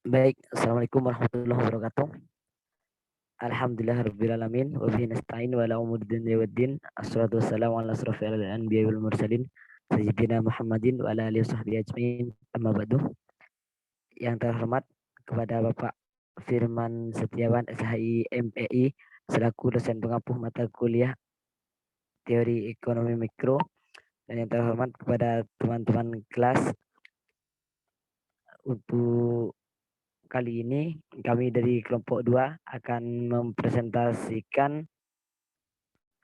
Baik, Assalamualaikum warahmatullahi wabarakatuh. Alhamdulillahirrabbilalamin. Wa bihi nasta'in wa ala umuri dunya waddin. Assalatu wassalamu ala asrafil anbiya wal mursalin. Sayyidina Muhammadin wa ala alihi wasahbihi ajmain. Amma ba'du. Yang terhormat kepada Bapak Firman Setiawan SHI MEI selaku dosen pengampu mata kuliah Teori Ekonomi Mikro, dan yang terhormat kepada teman-teman kelas. Untuk kali ini kami dari kelompok 2 akan mempresentasikan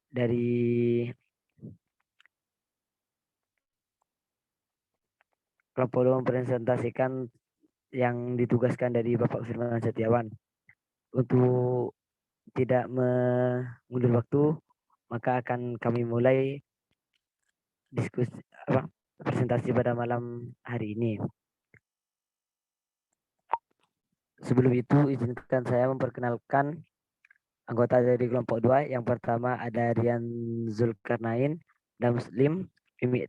dari kelompok 2 mempresentasikan yang ditugaskan dari Bapak Firman Setiawan. Untuk tidak mengundur waktu, maka akan kami mulai diskusi presentasi pada malam hari ini. Sebelum itu, izinkan saya memperkenalkan anggota dari kelompok 2. Yang pertama ada Rian Zulkarnain dan Muslim, Mimi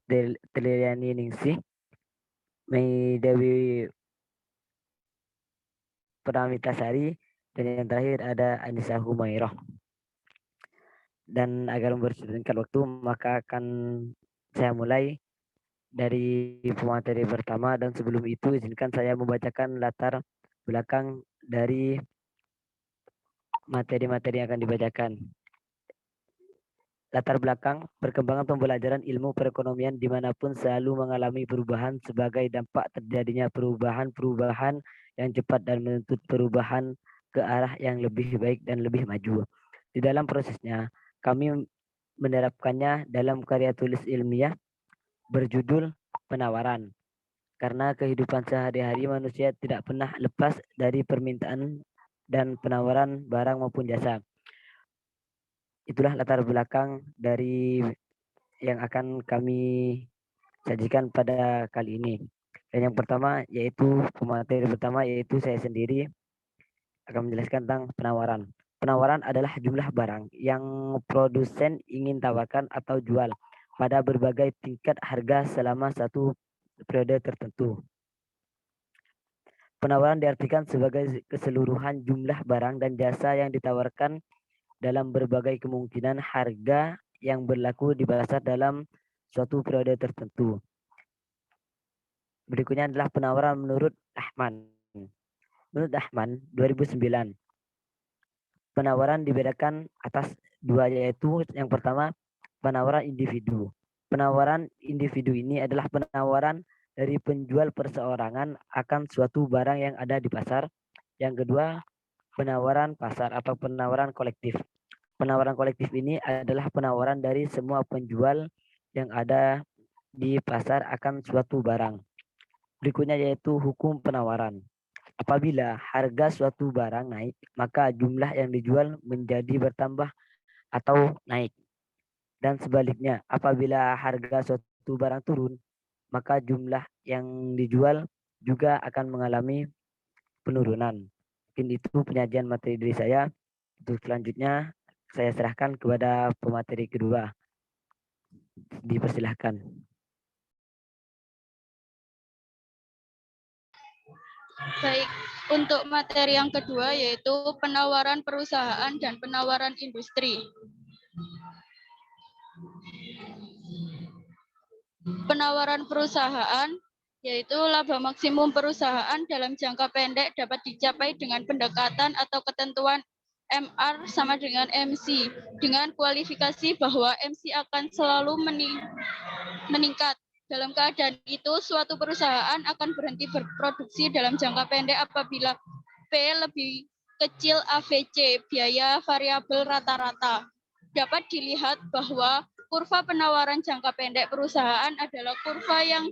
Teliani Ningsih, Mei Dewi Pramita-Sari, dan yang terakhir ada Anissa Humairah. Dan agar mempersingkat waktu, maka akan saya mulai dari pemateri pertama, dan sebelum itu izinkan saya membacakan latar belakang dari materi-materi yang akan dibacakan. Latar belakang perkembangan pembelajaran ilmu perekonomian dimanapun selalu mengalami perubahan sebagai dampak terjadinya perubahan-perubahan yang cepat dan menuntut perubahan ke arah yang lebih baik dan lebih maju. Di dalam prosesnya, kami menerapkannya dalam karya tulis ilmiah berjudul Penawaran. Karena kehidupan sehari-hari manusia tidak pernah lepas dari permintaan dan penawaran barang maupun jasa. Itulah latar belakang dari yang akan kami sajikan pada kali ini. Dan yang pertama yaitu pemateri pertama yaitu saya sendiri akan menjelaskan tentang penawaran. Penawaran adalah jumlah barang yang produsen ingin tawarkan atau jual pada berbagai tingkat harga selama satu periode tertentu. Penawaran diartikan sebagai keseluruhan jumlah barang dan jasa yang ditawarkan dalam berbagai kemungkinan harga yang berlaku di pasar dalam suatu periode tertentu. Berikutnya adalah penawaran menurut Ahman. Menurut Ahman, 2009, penawaran dibedakan atas dua, yaitu yang pertama, penawaran individu. Penawaran individu ini adalah penawaran dari penjual perseorangan akan suatu barang yang ada di pasar. Yang kedua, penawaran pasar atau penawaran kolektif. Penawaran kolektif ini adalah penawaran dari semua penjual yang ada di pasar akan suatu barang. Berikutnya yaitu hukum penawaran. Apabila harga suatu barang naik, maka jumlah yang dijual menjadi bertambah atau naik. Dan sebaliknya, apabila harga suatu barang turun, maka jumlah yang dijual juga akan mengalami penurunan. Mungkin itu penyajian materi dari saya. Untuk selanjutnya, saya serahkan kepada pemateri kedua. Dipersilahkan. Baik, untuk materi yang kedua yaitu penawaran perusahaan dan penawaran industri. Penawaran perusahaan yaitu laba maksimum perusahaan dalam jangka pendek dapat dicapai dengan pendekatan atau ketentuan MR sama dengan MC dengan kualifikasi bahwa MC akan selalu meningkat. Dalam keadaan itu, suatu perusahaan akan berhenti berproduksi dalam jangka pendek apabila P lebih kecil AVC, biaya variabel rata-rata. Dapat dilihat bahwa kurva penawaran jangka pendek perusahaan adalah kurva yang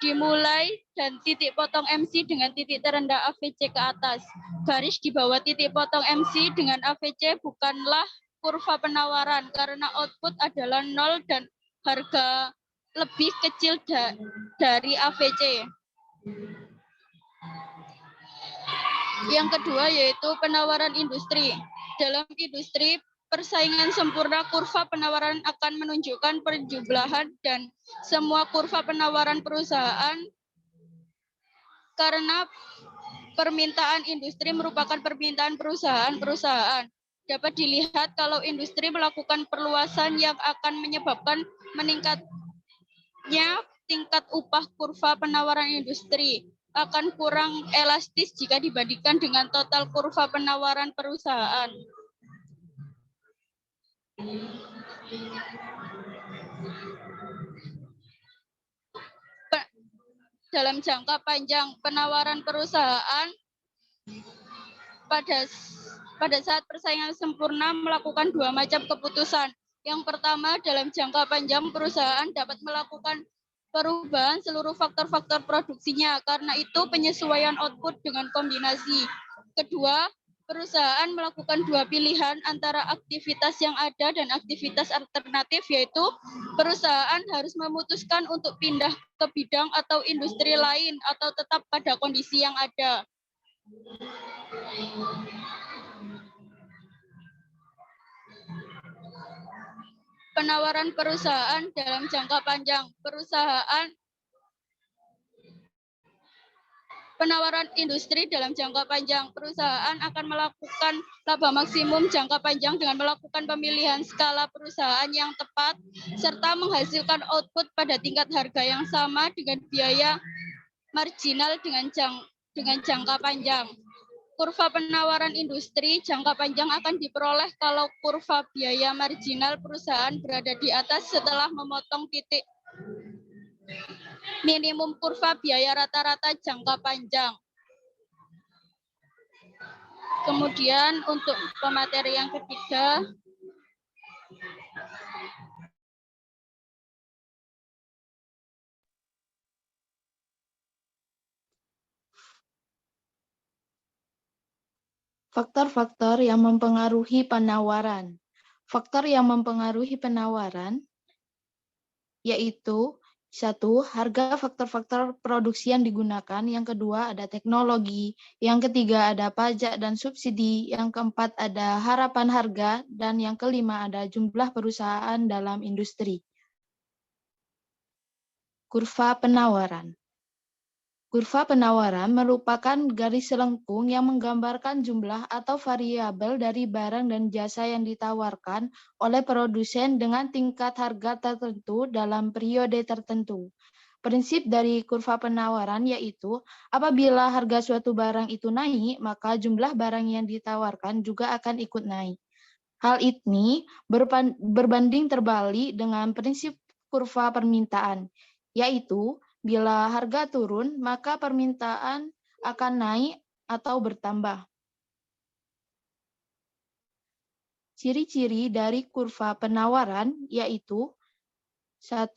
dimulai dan titik potong MC dengan titik terendah AVC ke atas. Garis di bawah titik potong MC dengan AVC bukanlah kurva penawaran karena output adalah 0 dan harga lebih kecil dari AVC. Yang kedua yaitu penawaran industri. Dalam industri, persaingan sempurna kurva penawaran akan menunjukkan perjumlahan dan semua kurva penawaran perusahaan permintaan industri merupakan permintaan perusahaan-perusahaan. Dapat dilihat kalau industri melakukan perluasan yang akan menyebabkan meningkatnya tingkat upah, kurva penawaran industri akan kurang elastis jika dibandingkan dengan total kurva penawaran perusahaan. Dalam jangka panjang, penawaran perusahaan pada saat persaingan sempurna melakukan dua macam keputusan. Yang pertama, dalam jangka panjang perusahaan dapat melakukan perubahan seluruh faktor-faktor produksinya, karena itu penyesuaian output dengan kombinasi. Kedua, perusahaan melakukan dua pilihan antara aktivitas yang ada dan aktivitas alternatif, yaitu perusahaan harus memutuskan untuk pindah ke bidang atau industri lain atau tetap pada kondisi yang ada. Penawaran perusahaan dalam jangka panjang. Penawaran industri dalam jangka panjang. Perusahaan akan melakukan laba maksimum jangka panjang dengan melakukan pemilihan skala perusahaan yang tepat, serta menghasilkan output pada tingkat harga yang sama dengan biaya marginal dengan jangka panjang. Kurva penawaran industri jangka panjang akan diperoleh kalau kurva biaya marginal perusahaan berada di atas setelah memotong titik minimum kurva biaya rata-rata jangka panjang. Kemudian untuk pemateri yang ketiga, faktor-faktor yang mempengaruhi penawaran. Faktor yang mempengaruhi penawaran yaitu satu, harga, faktor-faktor produksi yang digunakan. Yang kedua ada teknologi. Yang ketiga ada pajak dan subsidi. Yang keempat ada harapan harga. Dan yang kelima ada jumlah perusahaan dalam industri. Kurva penawaran. Kurva penawaran merupakan garis selengkung yang menggambarkan jumlah atau variabel dari barang dan jasa yang ditawarkan oleh produsen dengan tingkat harga tertentu dalam periode tertentu. Prinsip dari kurva penawaran yaitu apabila harga suatu barang itu naik, maka jumlah barang yang ditawarkan juga akan ikut naik. Hal ini berbanding terbalik dengan prinsip kurva permintaan, yaitu bila harga turun, maka permintaan akan naik atau bertambah. Ciri-ciri dari kurva penawaran yaitu 1.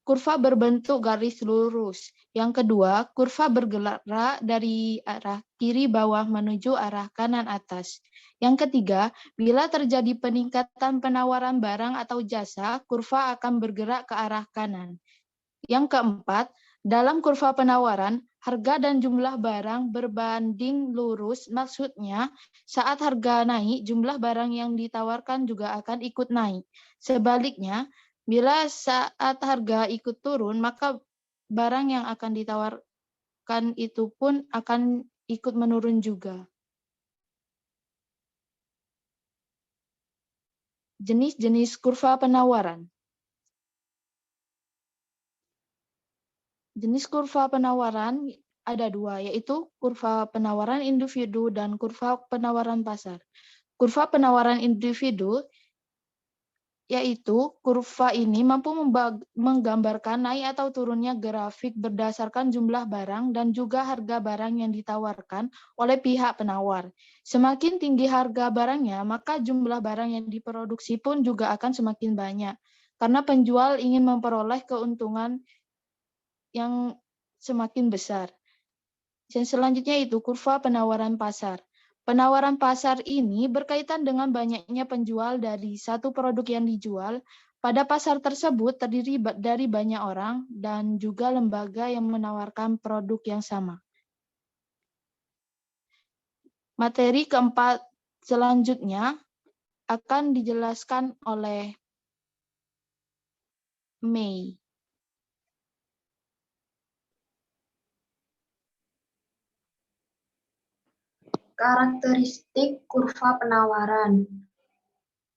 Kurva berbentuk garis lurus. Yang kedua, kurva bergerak dari arah kiri bawah menuju arah kanan atas. Yang ketiga, bila terjadi peningkatan penawaran barang atau jasa, kurva akan bergerak ke arah kanan. Yang keempat, dalam kurva penawaran, harga dan jumlah barang berbanding lurus, maksudnya saat harga naik, jumlah barang yang ditawarkan juga akan ikut naik. Sebaliknya, bila saat harga ikut turun, maka barang yang akan ditawarkan itu pun akan ikut menurun juga. Jenis-jenis kurva penawaran. Jenis kurva penawaran ada dua, yaitu kurva penawaran individu dan kurva penawaran pasar. Kurva penawaran individu yaitu kurva ini mampu menggambarkan naik atau turunnya grafik berdasarkan jumlah barang dan juga harga barang yang ditawarkan oleh pihak penawar. Semakin tinggi harga barangnya, maka jumlah barang yang diproduksi pun juga akan semakin banyak, karena penjual ingin memperoleh keuntungan yang semakin besar. Yang selanjutnya itu kurva penawaran pasar. Penawaran pasar ini berkaitan dengan banyaknya penjual dari satu produk yang dijual. Pada pasar tersebut terdiri dari banyak orang dan juga lembaga yang menawarkan produk yang sama. Materi keempat selanjutnya akan dijelaskan oleh Mei. Karakteristik kurva penawaran.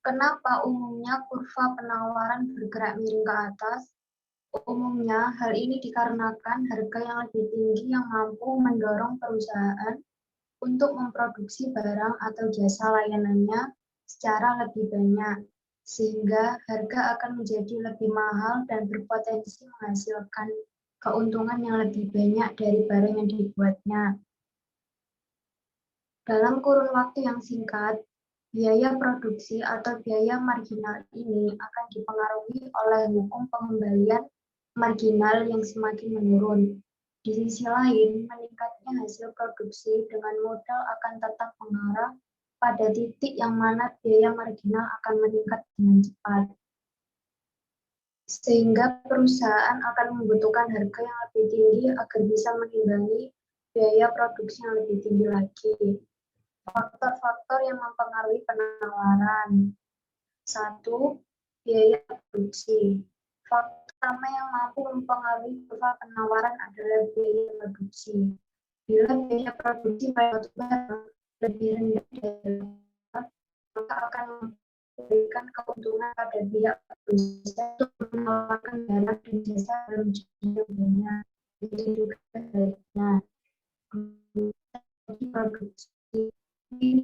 Kenapa umumnya kurva penawaran bergerak miring ke atas? Umumnya, hal ini dikarenakan harga yang lebih tinggi yang mampu mendorong perusahaan untuk memproduksi barang atau jasa layanannya secara lebih banyak, sehingga harga akan menjadi lebih mahal dan berpotensi menghasilkan keuntungan yang lebih banyak dari barang yang dibuatnya. Dalam kurun waktu yang singkat, biaya produksi atau biaya marginal ini akan dipengaruhi oleh hukum pengembalian marginal yang semakin menurun. Di sisi lain, meningkatnya hasil produksi dengan modal akan tetap mengarah pada titik yang mana biaya marginal akan meningkat dengan cepat. Sehingga perusahaan akan membutuhkan harga yang lebih tinggi agar bisa mengimbangi biaya produksi yang lebih tinggi lagi. Faktor-faktor yang mempengaruhi penawaran. 1. Biaya produksi. Faktor pertama yang mampu mempengaruhi kurva penawaran adalah biaya produksi. Bila biaya produksi pada suatu barang lebih rendah dari maka akan memberikan keuntungan pada pihak perusahaan untuk menawarkan barang dan jasa dalam jumlah yang banyak. Itu juga sebaliknya. Produksi ini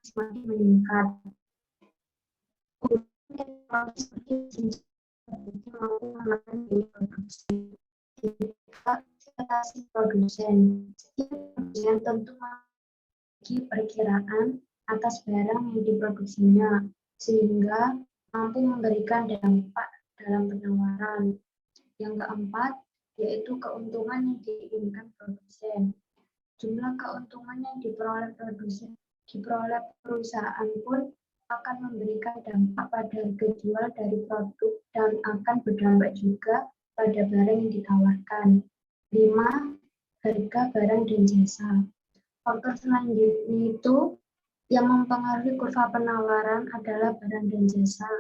semakin meningkat. Produsen. Setiap produsen tentu memiliki perkiraan atas barang yang diproduksinya, sehingga mampu memberikan dampak dalam penawaran. Yang keempat, yaitu keuntungan yang diinginkan produsen. Jumlah keuntungan yang diperoleh perusahaan pun akan memberikan dampak pada harga jual dari produk dan akan berdampak juga pada barang yang ditawarkan. 5. Harga barang dan jasa. Faktor selanjutnya itu yang mempengaruhi kurva penawaran adalah barang dan jasa.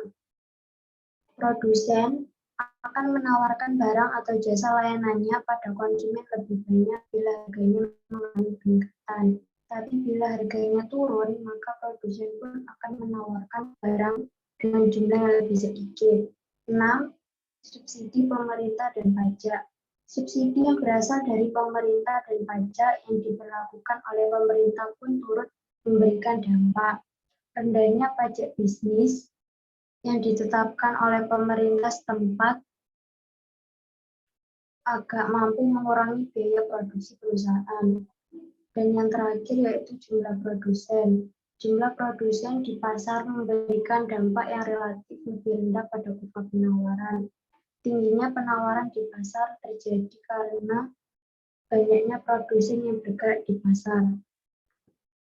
Produsen akan menawarkan barang atau jasa layanannya pada konsumen lebih banyak bila harganya mengalami peningkatan. Tapi bila harganya turun, maka produsen pun akan menawarkan barang dengan jumlah yang lebih sedikit. 6. Subsidi pemerintah dan pajak. Subsidi yang berasal dari pemerintah dan pajak yang diberlakukan oleh pemerintah pun turut memberikan dampak. Rendahnya pajak bisnis yang ditetapkan oleh pemerintah setempat agak mampu mengurangi biaya produksi perusahaan. Dan yang terakhir yaitu jumlah produsen. Jumlah produsen di pasar memberikan dampak yang relatif lebih rendah pada kurva penawaran. Tingginya penawaran di pasar terjadi karena banyaknya produsen yang bergerak di pasar.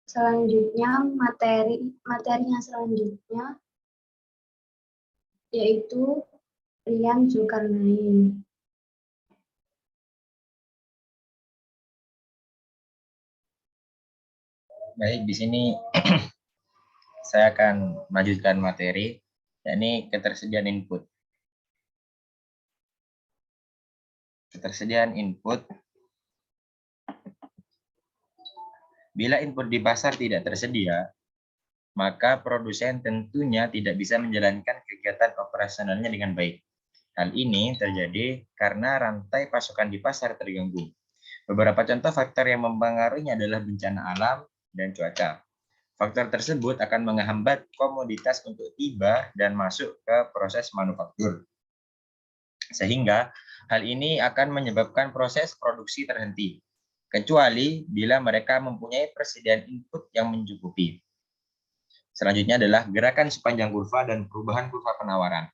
Selanjutnya, materi yang selanjutnya yaitu Rian Zulkarnain. Baik, di sini saya akan melanjutkan materi, yakni ketersediaan input. Ketersediaan input. Bila input di pasar tidak tersedia, maka produsen tentunya tidak bisa menjalankan kegiatan operasionalnya dengan baik. Hal ini terjadi karena rantai pasokan di pasar terganggu. Beberapa contoh faktor yang mempengaruhinya adalah bencana alam dan cuaca. Faktor tersebut akan menghambat komoditas untuk tiba dan masuk ke proses manufaktur. Sehingga hal ini akan menyebabkan proses produksi terhenti, kecuali bila mereka mempunyai persediaan input yang mencukupi. Selanjutnya adalah gerakan sepanjang kurva dan perubahan kurva penawaran.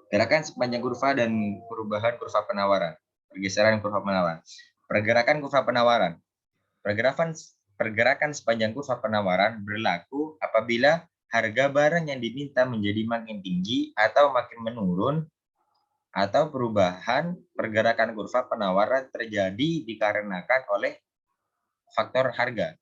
Gerakan sepanjang kurva dan perubahan kurva penawaran. Pergeseran kurva penawaran. Pergerakan kurva penawaran. Pergerakan sepanjang kurva penawaran berlaku apabila harga barang yang diminta menjadi makin tinggi atau makin menurun, atau perubahan pergerakan kurva penawaran terjadi dikarenakan oleh faktor harga.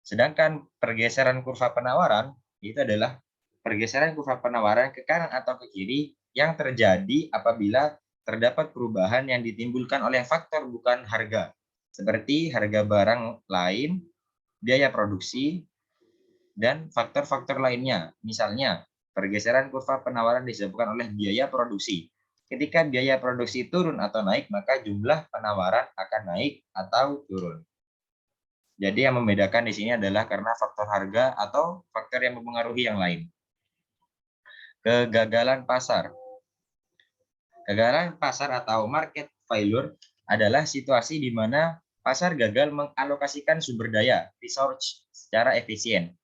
Sedangkan pergeseran kurva penawaran itu adalah pergeseran kurva penawaran ke kanan atau ke kiri yang terjadi apabila terdapat perubahan yang ditimbulkan oleh faktor bukan harga, seperti harga barang lain, biaya produksi, dan faktor-faktor lainnya. Misalnya, pergeseran kurva penawaran disebabkan oleh biaya produksi. Ketika biaya produksi turun atau naik, maka jumlah penawaran akan naik atau turun. Jadi yang membedakan di sini adalah karena faktor harga atau faktor yang mempengaruhi yang lain. Kegagalan pasar. Kegagalan pasar atau market failure adalah situasi di mana pasar gagal mengalokasikan sumber daya, resource, secara efisien.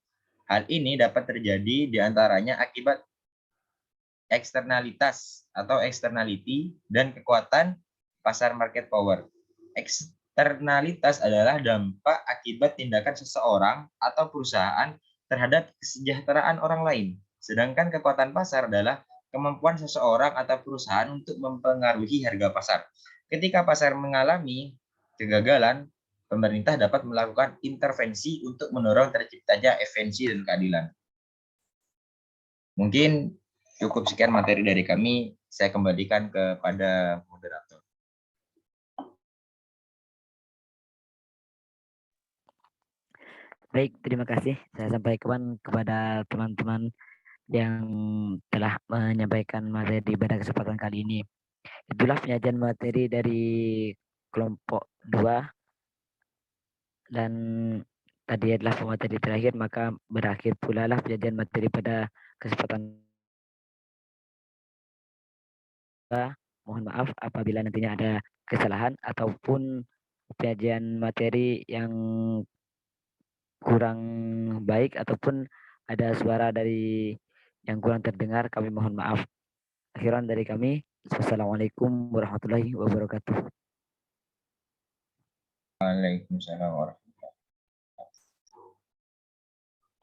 Hal ini dapat terjadi diantaranya akibat eksternalitas atau externality dan kekuatan pasar market power. Eksternalitas adalah dampak akibat tindakan seseorang atau perusahaan terhadap kesejahteraan orang lain. Sedangkan kekuatan pasar adalah kemampuan seseorang atau perusahaan untuk mempengaruhi harga pasar. Ketika pasar mengalami kegagalan, pemerintah dapat melakukan intervensi untuk mendorong terciptanya efisiensi dan keadilan. Mungkin cukup sekian materi dari kami. Saya kembalikan kepada moderator. Baik, terima kasih. Saya sampaikan kepada teman-teman yang telah menyampaikan materi pada kesempatan kali ini. Itulah penyajian materi dari kelompok 2 dan tadi adalah pemateri terakhir, maka berakhir pula lah penyajian materi pada kesempatan. Mohon maaf apabila nantinya ada kesalahan ataupun penyajian materi yang kurang baik ataupun ada suara dari yang kurang terdengar, kami mohon maaf. Akhiran dari kami, wassalamualaikum warahmatullahi wabarakatuh. Waalaikumsalam warahmatullahi wabarakatuh.